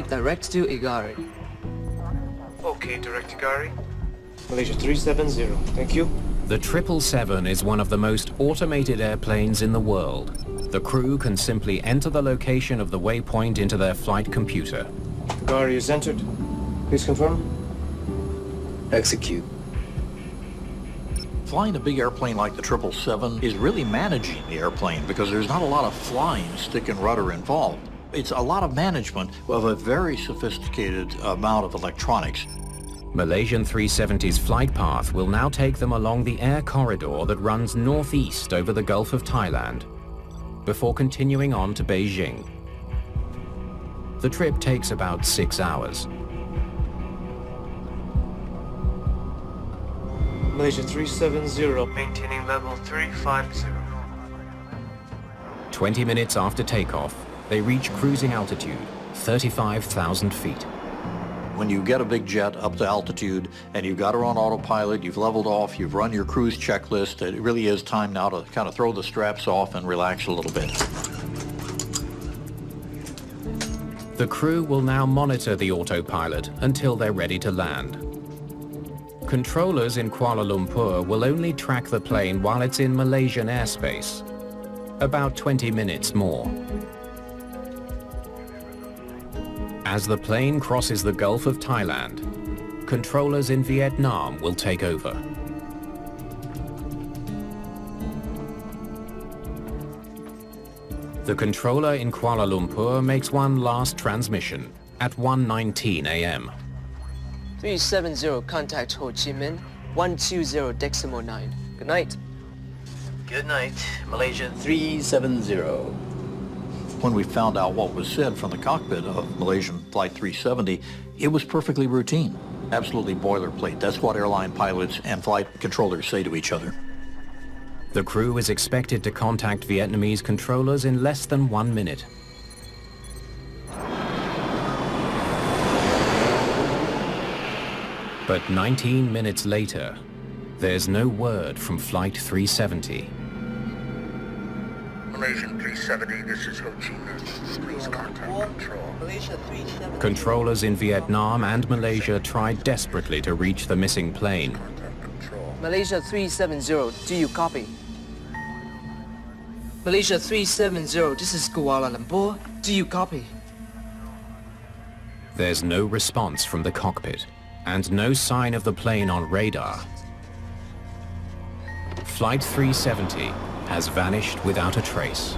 direct to Igari. Okay, direct to Gary. Malaysia 370, thank you. The 777 is one of the most automated airplanes in the world. The crew can simply enter the location of the waypoint into their flight computer. Gary is entered. Please confirm. Execute. Flying a big airplane like the 777 is really managing the airplane because there's not a lot of flying, stick and rudder involved. It's a lot of management of a very sophisticated amount of electronics. Malaysian 370's flight path will now take them along the air corridor that runs northeast over the Gulf of Thailand, before continuing on to Beijing. The trip takes about 6 hours. Malaysia 370. Maintaining level 350. 20 minutes after takeoff, they reach cruising altitude, 35,000 feet. When you get a big jet up to altitude and you've got her on autopilot, you've leveled off, you've run your cruise checklist, it really is time now to kind of throw the straps off and relax a little bit. The crew will now monitor the autopilot until they're ready to land. Controllers in Kuala Lumpur will only track the plane while it's in Malaysian airspace, about 20 minutes more. As the plane crosses the Gulf of Thailand, controllers in Vietnam will take over. The controller in Kuala Lumpur makes one last transmission at 1:19 a.m. 370, contact Ho Chi Minh, 120.9. Good night. Good night, Malaysia 370. When we found out what was said from the cockpit of Malaysian Flight 370, it was perfectly routine, absolutely boilerplate. That's what airline pilots and flight controllers say to each other. The crew is expected to contact Vietnamese controllers in less than 1 minute. But 19 minutes later, there's no word from Flight 370. Malaysian 370, this is Ho Chi Minh. Please contact control. Malaysia 370. Controllers in Vietnam and Malaysia tried desperately to reach the missing plane. Contact control. Malaysia 370, do you copy? Malaysia 370, this is Kuala Lumpur, do you copy? There's no response from the cockpit and no sign of the plane on radar. Flight 370 has vanished without a trace.